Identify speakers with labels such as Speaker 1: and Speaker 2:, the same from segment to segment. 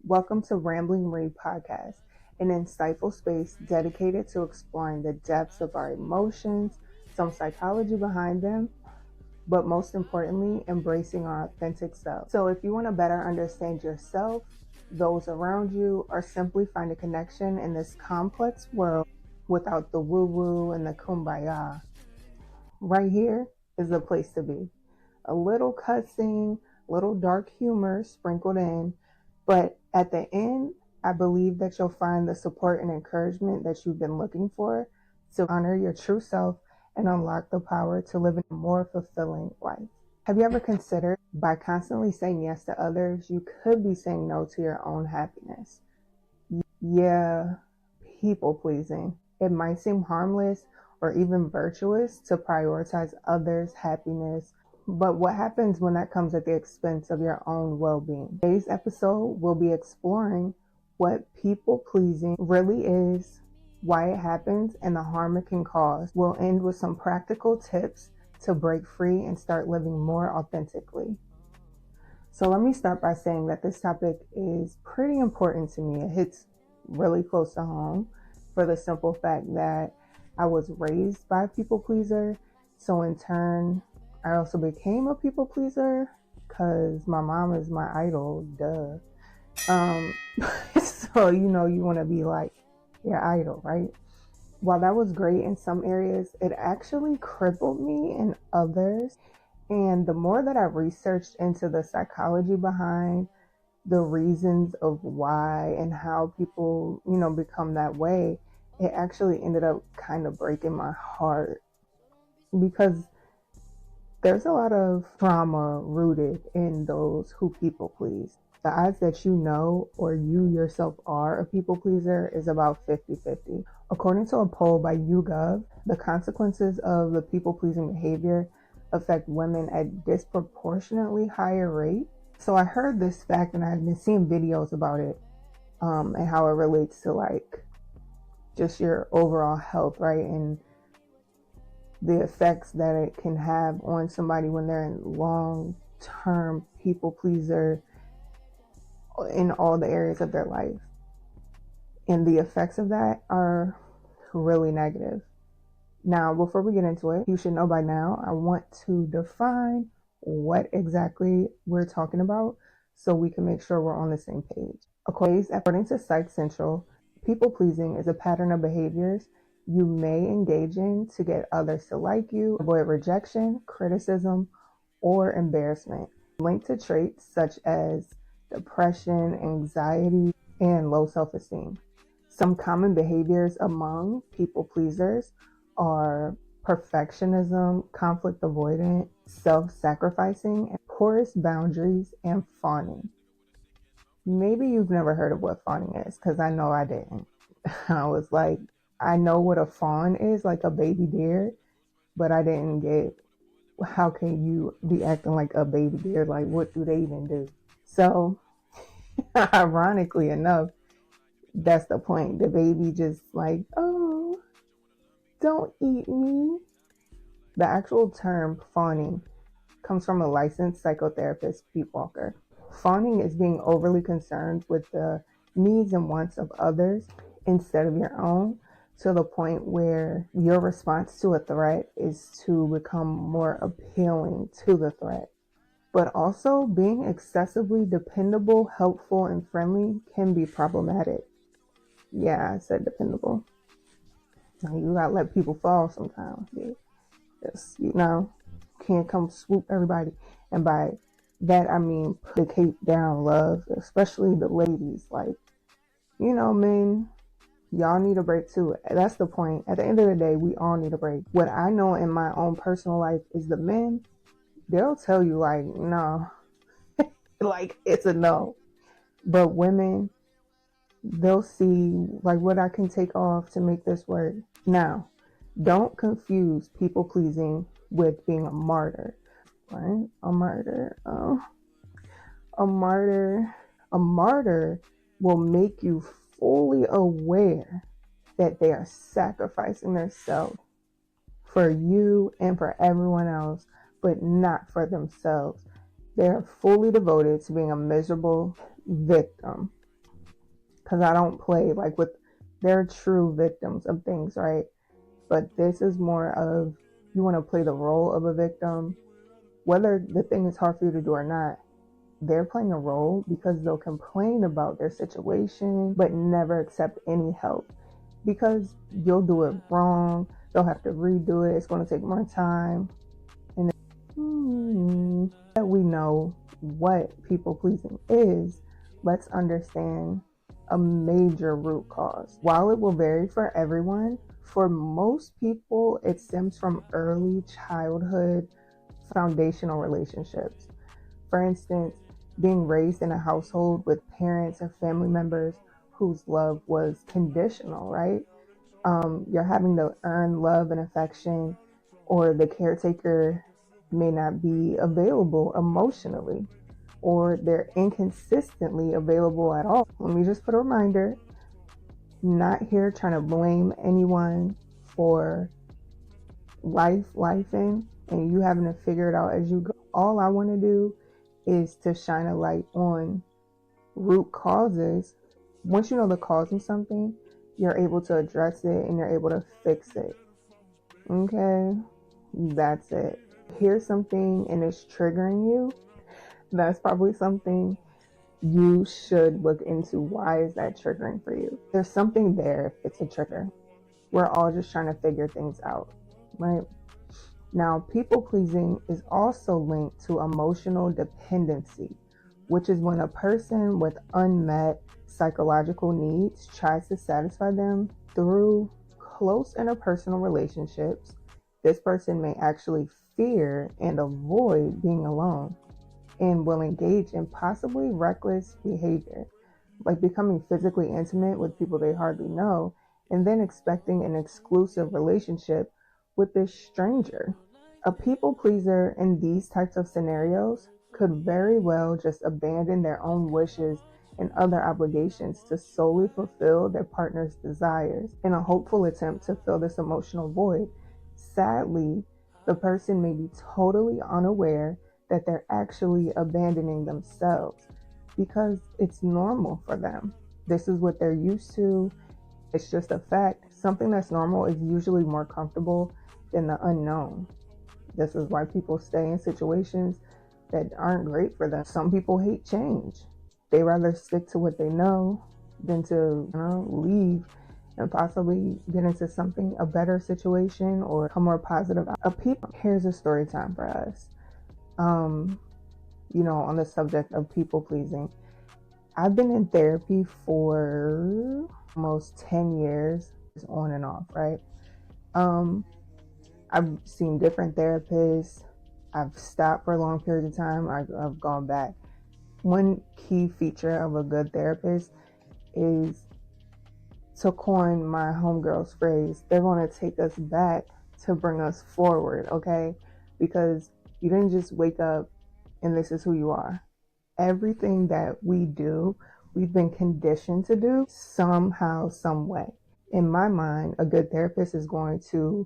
Speaker 1: Welcome to Rambling Read Podcast, an insightful space dedicated to exploring the depths of our emotions, some psychology behind them, but most importantly, embracing our authentic self. So if you want to better understand yourself, those around you, or simply find a connection in this complex world without the woo-woo and the kumbaya, right here is the place to be. A little cussing, little dark humor sprinkled in, but at the end, I believe that you'll find the support and encouragement that you've been looking for to honor your true self and unlock the power to live a more fulfilling life. Have you ever considered by constantly saying yes to others, you could be saying no to your own happiness? Yeah, people pleasing. It might seem harmless or even virtuous to prioritize others' happiness, but what happens when that comes at the expense of your own well-being? Today's episode will be exploring what people pleasing really is, why it happens, and the harm it can cause. We'll end with some practical tips to break free and start living more authentically. So let me start by saying that this topic is pretty important to me. It hits really close to home for the simple fact that I was raised by a people pleaser. So in turn, I also became a people pleaser because my mom is my idol, duh. So, you want to be like your idol, right? While that was great in some areas, it actually crippled me in others. And the more that I researched into the psychology behind the reasons of why and how people, become that way, it actually ended up kind of breaking my heart because there's a lot of trauma rooted in those who people please. The odds that you know or you yourself are a people pleaser is about 50-50. According to a poll by YouGov, the consequences of the people pleasing behavior affect women at disproportionately higher rate. So I heard this fact and I've been seeing videos about it and how it relates to like just your overall health, right? And the effects that it can have on somebody when they're in long-term people pleaser in all the areas of their life. And the effects of that are really negative. Now, before we get into it, you should know by now, I want to define what exactly we're talking about so we can make sure we're on the same page. According to Psych Central, people pleasing is a pattern of behaviors you may engage in to get others to like you, avoid rejection, criticism, or embarrassment, linked to traits such as depression, anxiety, and low self-esteem. Some common behaviors among people pleasers are perfectionism, conflict avoidant, self-sacrificing, porous boundaries, and fawning. Maybe you've never heard of what fawning is, because I know I didn't. I was like, I know what a fawn is, like a baby deer, but I didn't get how can you be acting like a baby deer? Like, what do they even do? So, ironically enough, that's the point. The baby just like, oh, don't eat me. The actual term fawning comes from a licensed psychotherapist, Pete Walker. Fawning is being overly concerned with the needs and wants of others instead of your own, to the point where your response to a threat is to become more appealing to the threat. But also, being excessively dependable, helpful, and friendly can be problematic. Yeah, I said dependable. Now, you gotta let people fall sometimes. Yeah. Just, can't come swoop everybody. And by that, I mean put the cape down, love, especially the ladies. Like, men, y'all need a break too. That's the point. At the end of the day, we all need a break. What I know in my own personal life is the men, they'll tell you like, no, like it's a no. But women, they'll see like what I can take off to make this work. Now, don't confuse people pleasing with being a martyr, right? A martyr. A martyr. A martyr will make you fully aware that they are sacrificing themselves for you and for everyone else, but not for themselves. They are fully devoted to being a miserable victim. because I don't play like with, they're true victims of things, right? But this is more of, you want to play the role of a victim, whether the thing is hard for you to do or not. They're playing a role because they'll complain about their situation but never accept any help, because you'll do it wrong, they'll have to redo it, it's going to take more time. And that we know what people pleasing is, let's understand a major root cause. While it will vary for everyone, for most people it stems from early childhood foundational relationships. For instance, being raised in a household with parents or family members whose love was conditional, right? You're having to earn love and affection, or the caretaker may not be available emotionally, or they're inconsistently available at all. Let me just put a reminder, not here trying to blame anyone for life and you having to figure it out as you go. All I want to do is to shine a light on root causes. Once you know the cause of something, you're able to address it and you're able to fix it. Okay, that's it. Here's something and it's triggering you, that's probably something you should look into. Why is that triggering for you? There's something there if it's a trigger. We're all just trying to figure things out, right? Now, people pleasing is also linked to emotional dependency, which is when a person with unmet psychological needs tries to satisfy them through close interpersonal relationships. This person may actually fear and avoid being alone and will engage in possibly reckless behavior, like becoming physically intimate with people they hardly know and then expecting an exclusive relationship with this stranger. A people pleaser in these types of scenarios could very well just abandon their own wishes and other obligations to solely fulfill their partner's desires in a hopeful attempt to fill this emotional void. Sadly, the person may be totally unaware that they're actually abandoning themselves because it's normal for them. This is what they're used to. It's just a fact. Something that's normal is usually more comfortable than the unknown. This is why people stay in situations that aren't great for them. Some people hate change. They rather stick to what they know than to, leave and possibly get into something, a better situation or a more positive. Here's a story time for us. On the subject of people pleasing, I've been in therapy for almost 10 years, on and off, right? I've seen different therapists. I've stopped for a long period of time. I've gone back. One key feature of a good therapist is, to coin my homegirl's phrase, they're going to take us back to bring us forward, okay? Because you didn't just wake up and this is who you are. Everything that we do, we've been conditioned to do somehow, some way. In my mind, a good therapist is going to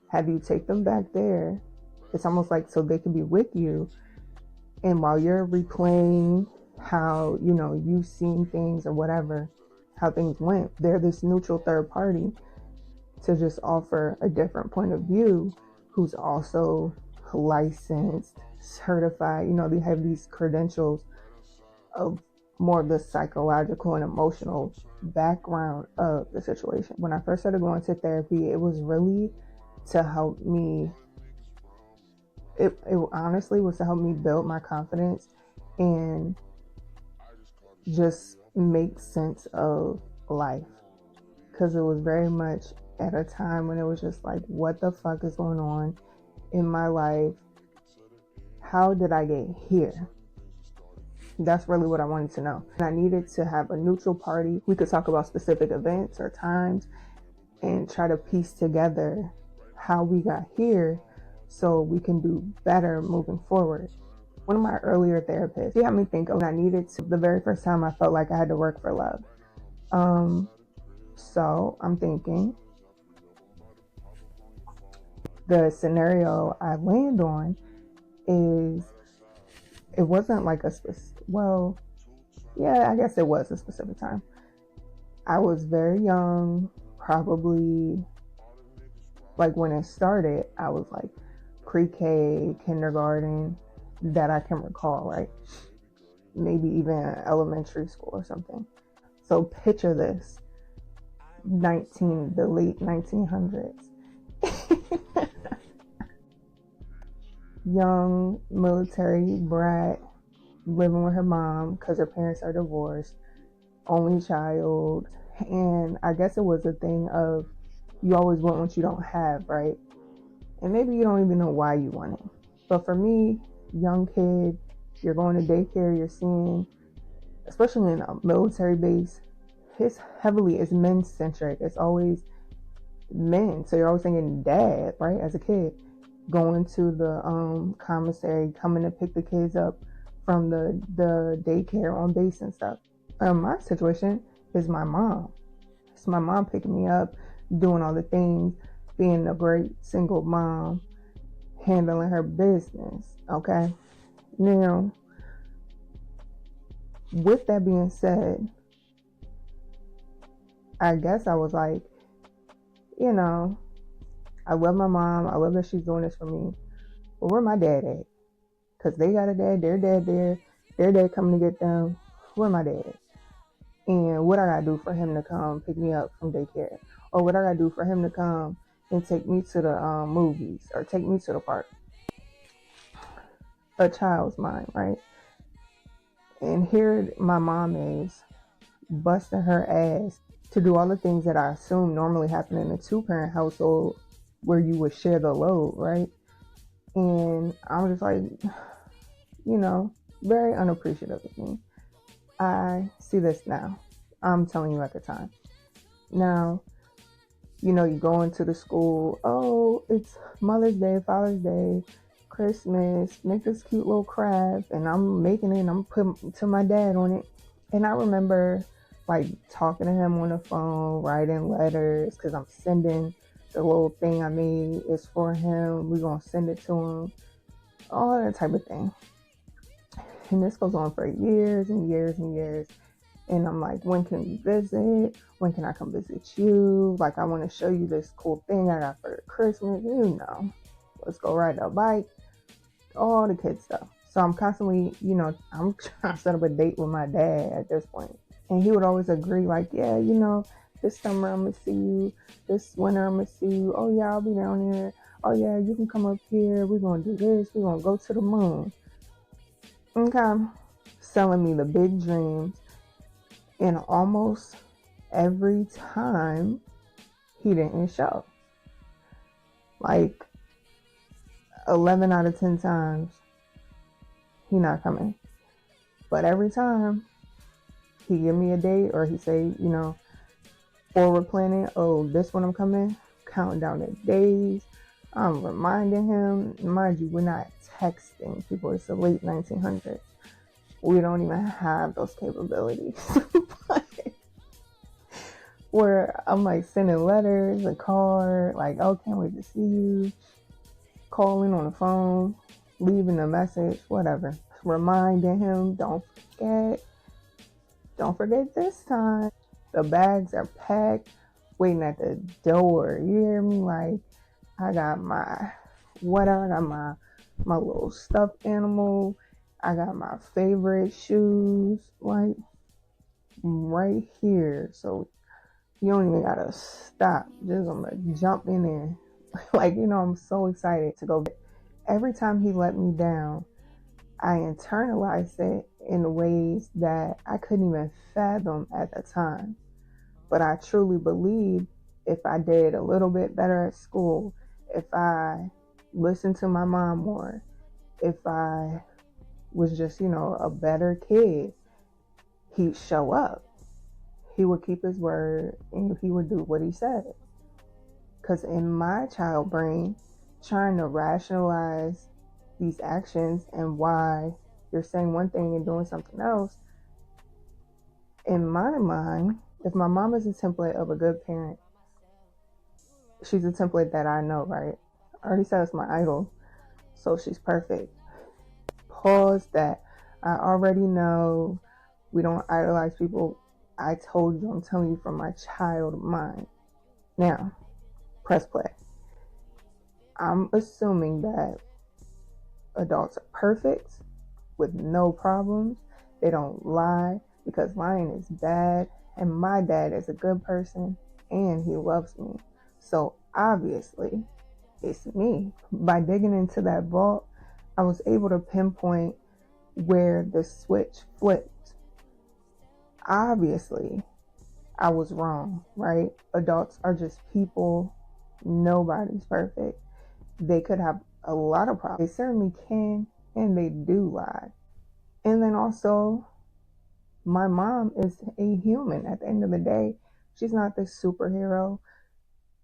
Speaker 1: have you take them back there. It's almost like so they can be with you. And while you're replaying how, you've seen things or whatever, how things went, they're this neutral third party to just offer a different point of view, who's also licensed, certified. They have these credentials of more of the psychological and emotional background of the situation. When I first started going to therapy, it was really to help me, it honestly was to help me build my confidence and just make sense of life. Because it was very much at a time when it was just like, what the fuck is going on in my life? How did I get here? That's really what I wanted to know. And I needed to have a neutral party. We could talk about specific events or times and try to piece together how we got here so we can do better moving forward. One of my earlier therapists, she had me think of, I needed to, the very first time I felt like I had to work for love. So I'm thinking the scenario I land on is, it wasn't like I guess it was a specific time. I was very young, probably like when it started, I was like pre-K, kindergarten, that I can recall, right? Maybe even elementary school or something. So picture this, the late 1900s. Young military brat living with her mom because her parents are divorced, only child. And I guess it was a thing of you always want what you don't have, right? And maybe you don't even know why you want it. But for me, young kid, you're going to daycare, you're seeing, especially in a military base, it's men centric. It's always men. So you're always thinking dad, right? As a kid, going to the commissary, coming to pick the kids up from the daycare on base and stuff. My situation is my mom. It's my mom picking me up, doing all the things, being a great single mom, handling her business. Okay. Now, with that being said, I guess I was like, you know, I love my mom. I love that she's doing this for me. But where my dad at? Because they got a dad, their dad there, their dad coming to get them. Where my dad? And what I gotta do for him to come pick me up from daycare? Or what I gotta do for him to come and take me to the movies or take me to the park? A child's mind, right? And here my mom is busting her ass to do all the things that I assume normally happen in a two-parent household where you would share the load, right? And I'm just like, very unappreciative of me. I see this now. I'm telling you at the time. Now, you go into the school, oh, it's Mother's Day, Father's Day, Christmas, make this cute little craft, and I'm making it, and I'm putting to my dad on it. And I remember like talking to him on the phone, writing letters, because I'm sending the little thing I made is for him. We're going to send it to him, all that type of thing. And this goes on for years and years and years. And I'm like, when can we visit? When can I come visit you? Like, I want to show you this cool thing I got for Christmas. Let's go ride a bike, all the kid stuff. So I'm constantly, I'm trying to set up a date with my dad at this point. And he would always agree, like, yeah, this summer I'm going to see you. This winter I'm going to see you. Oh, yeah, I'll be down there. Oh, yeah, you can come up here. We're going to do this. We're going to go to the moon. Okay. Selling me the big dreams. And almost every time he didn't show. Like 11 out of 10 times he not coming. But every time he give me a date or he say, forward planning, oh, this one I'm coming, counting down the days. I'm reminding him, mind you, we're not texting people. It's the late 1900s. We don't even have those capabilities. Where I'm like sending letters, a card, like, oh, can't wait to see you. Calling on the phone, leaving a message, whatever. Reminding him, don't forget this time. The bags are packed, waiting at the door. You hear me? Like, I got my whatever, I got my little stuffed animal. I got my favorite shoes, like right here. So you don't even gotta stop. Just I'm gonna jump in there. Like, I'm so excited to go. Every time he let me down, I internalized it in ways that I couldn't even fathom at the time. But I truly believe if I did a little bit better at school, if I listened to my mom more, if I was just, a better kid, he'd show up. He would keep his word and he would do what he said. Because in my child brain, trying to rationalize these actions and why you're saying one thing and doing something else, in my mind, if my mom is a template of a good parent, she's a template that I know, right? I already said it's my idol, so she's perfect. Pause that. I already know we don't idolize people I told you, I'm telling you from my child mind. Now, press play. I'm assuming that adults are perfect with no problems. They don't lie because lying is bad. And my dad is a good person and he loves me. So obviously, it's me. By digging into that vault, I was able to pinpoint where the switch flipped. Obviously, I was wrong, right? Adults are just people. Nobody's perfect. They could have a lot of problems. They certainly can, and they do lie. And then also, my mom is a human at the end of the day. She's not the superhero,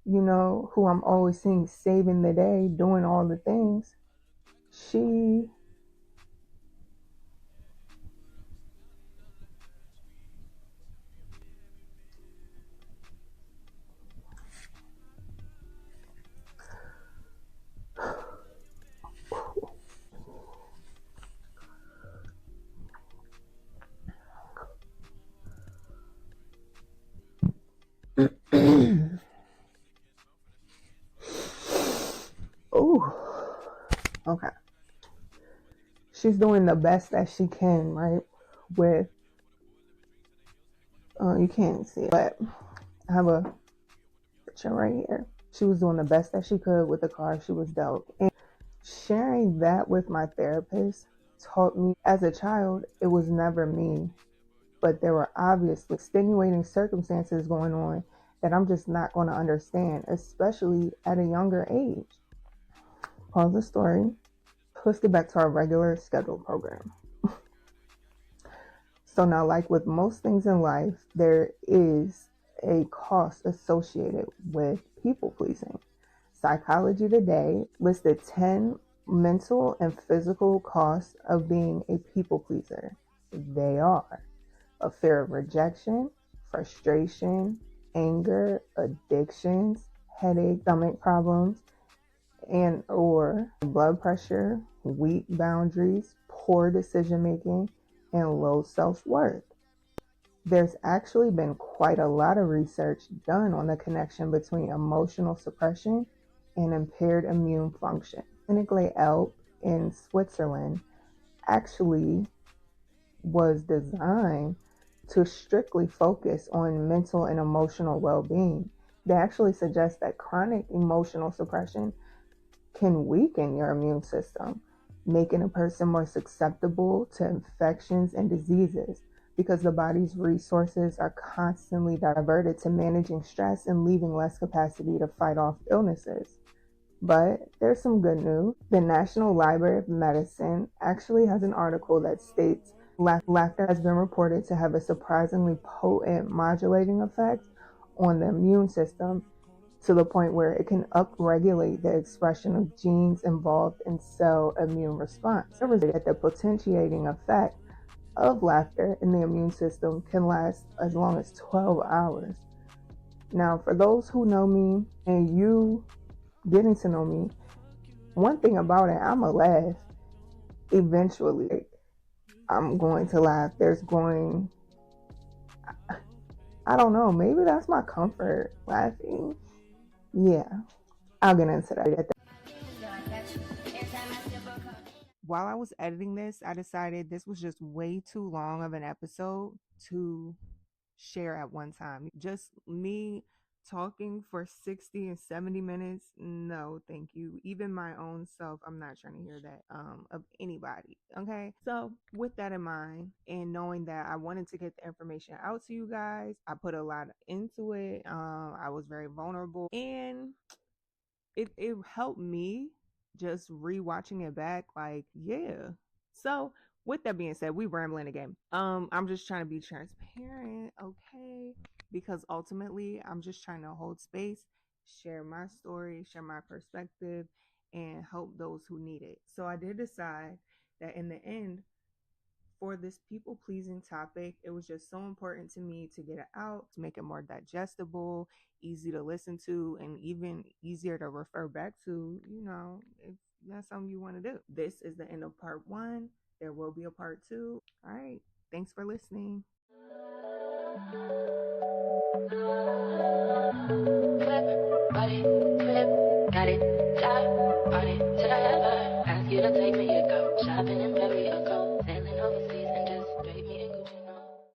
Speaker 1: who I'm always seeing saving the day, doing all the things. She, oh, okay. She's doing the best that she can, right? With, you can't see it, but I have a picture right here. She was doing the best that she could with the card she was dealt. And sharing that with my therapist taught me as a child, it was never me, but there were obviously extenuating circumstances going on that I'm just not going to understand, especially at a younger age. Pause the story. Let's get back to our regular scheduled program. So now, like with most things in life, there is a cost associated with people pleasing. Psychology Today listed 10 mental and physical costs of being a people pleaser. They are a fear of rejection, frustration, anger, addictions, headache, stomach problems, and or blood pressure, weak boundaries, poor decision making, and low self-worth. There's actually been quite a lot of research done on the connection between emotional suppression and impaired immune function. Clinically Elp in Switzerland actually was designed to strictly focus on mental and emotional well-being. They actually suggest that chronic emotional suppression can weaken your immune system, making a person more susceptible to infections and diseases because the body's resources are constantly diverted to managing stress and leaving less capacity to fight off illnesses. But there's some good news. The National Library of Medicine actually has an article that states laughter has been reported to have a surprisingly potent modulating effect on the immune system to the point where it can upregulate the expression of genes involved in cell immune response. That the potentiating effect of laughter in the immune system can last as long as 12 hours. Now, for those who know me and you getting to know me, one thing about it, I'm a laugh. Eventually, I'm going to laugh. I don't know, maybe that's my comfort, laughing. Yeah, I'll get into that. While I was editing this, I decided this was just way too long of an episode to share at one time. Just me talking for 60 and 70 minutes. No, thank you. Even my own self, I'm not trying to hear that of anybody. Okay. So with that in mind and knowing that I wanted to get the information out to you guys, I put a lot into it. I was very vulnerable and it helped me just rewatching it back, like, yeah. So with that being said, we rambling again. I'm just trying to be transparent, okay? Because ultimately I'm just trying to hold space, share my story, share my perspective, and help those who need it. So I did decide that in the end, for this people pleasing topic, it was just so important to me to get it out, to make it more digestible, easy to listen to, and even easier to refer back to, if that's something you want to do. This is the end of part 1. There will be a part 2. All right. Thanks for listening.
Speaker 2: Body, flip, got it, top, party, till I ever ask you to take me, you go shopping in Paris or go